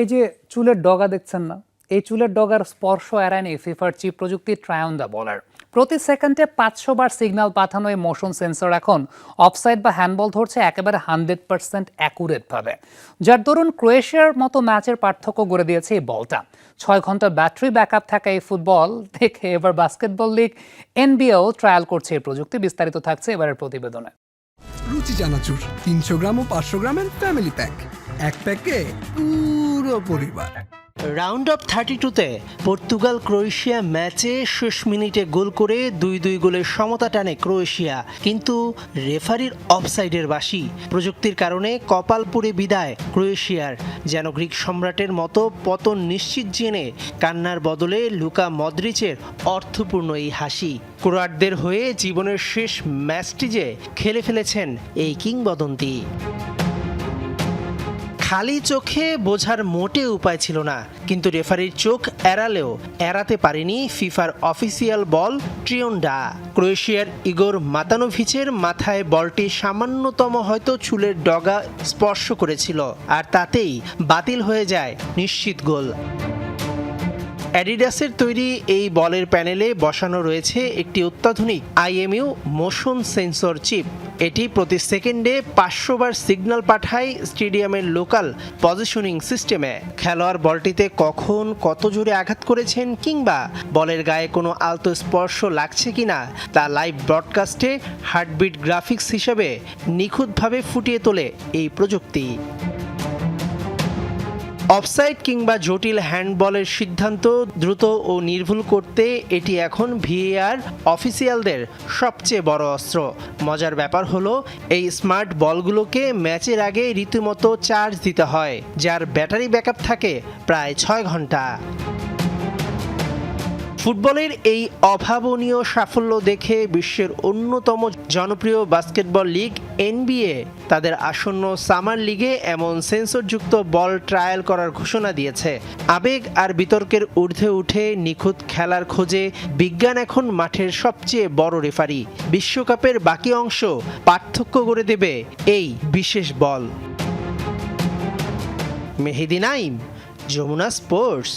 এই যে চুলের ডগা দেখছেন না, এই চুলের ডগার স্পর্শ এড়ায়নি ফিফার চিপ প্রযুক্তি ট্রাই অন দ্য বলার। প্রতি সেকেন্ডে 500 বার সিগন্যাল পাঠানো এই মোশন সেন্সর এখন অফসাইড বা হ্যান্ডবল ধরছে একেবারে 100% অ্যাকুরেট ভাবে, যার দরুন ক্রোয়েশিয়ার মতো ম্যাচের পার্থক্য গড়ে দিয়েছে এই বলটা। 6 ঘন্টা ব্যাটারি ব্যাকআপ থাকা এই ফুটবল দেখে এবার বাস্কেটবল লিগ এনবিএও ট্রায়াল করছে এই প্রযুক্তি। বিস্তারিত থাকছে এবারের প্রতিবেদনে। রুচি চানাচুর 300 গ্রাম ও 500 গ্রামের ফ্যামিলি প্যাক, এক প্যাকে পুরো পরিবার। রাউন্ড অফ 32-তে পর্তুগাল ক্রোয়েশিয়া ম্যাচে শেষ মিনিটে গোল করে 2-2 গোলের সমতা টানে ক্রোয়েশিয়া, কিন্তু রেফারির অফসাইডের বাঁশি। প্রযুক্তির কারণে কপাল পুড়ে বিদায় ক্রোয়েশিয়ার। যেন গ্রিক সম্রাটের মতো পতন নিশ্চিত জেনে কান্নার বদলে লুকা মদ্রিচের অর্থপূর্ণ এই হাসি। ক্রোয়াটদের হয়ে জীবনের শেষ ম্যাচটি যে খেলে ফেলেছেন এই কিংবদন্তি। খালি চোখে বোঝার মোটে উপায় ছিল না, কিন্তু রেফারির চোখ এড়ালেও এড়াতে পারেনি ফিফার অফিসিয়াল বল ট্রিয়ন্ডা। ক্রোয়েশিয়ার ইগোর মাতানোভিচের মাথায় বলটি সামান্যতম হয়তো চুলের ডগা স্পর্শ করেছিল, আর তাতেই বাতিল হয়ে যায় নিশ্চিত গোল। অ্যাডিডাসের তৈরি এই বলের প্যানেলে বসানো রয়েছে একটি অত্যাধুনিক IMU মোশন সেন্সর চিপ। এটি প্রতি সেকেন্ডে 500 বার সিগন্যাল পাঠায় স্টেডিয়ামের লোকাল পজিশনিং সিস্টেমে। খেলোয়াড় বলটিতে কখন কত জোরে আঘাত করেছেন কিংবা বলের গায়ে কোনো আলতো স্পর্শ লাগছে কিনা তা লাইভ ব্রডকাস্টে হার্টবিট গ্রাফিক্স হিসেবে নিখুঁতভাবে ফুটিয়ে তোলে এই প্রযুক্তি। অফসাইড কিংবা জটিল হ্যান্ডবলের সিদ্ধান্ত দ্রুত ও নির্ভুল করতে এটি এখন VAR অফিসিয়ালদের সবচেয়ে বড় অস্ত্র। মজার ব্যাপার হলো এই স্মার্ট বলগুলোকে ম্যাচের আগে রীতিমতো চার্জ দিতে হয়, যার ব্যাটারি ব্যাকআপ থাকে প্রায় 6 ঘন্টা। ফুটবলের এই অভাবনীয় সাফল্য দেখে বিশ্বের অন্যতম জনপ্রিয় বাস্কেটবল লিগ NBA তাদের আসন্ন সামার লিগে এমন সেন্সরযুক্ত বল ট্রায়াল করার ঘোষণা দিয়েছে। আবেগ আর বিতর্কের ঊর্ধ্বে উঠে নিখুঁত খেলার খোঁজে বিজ্ঞান এখন মাঠের সবচেয়ে বড় রেফারি। বিশ্বকাপের বাকি অংশ পার্থক্য করে দেবে এই বিশেষ বল। মেহেদি নাইম, যমুনা স্পোর্টস।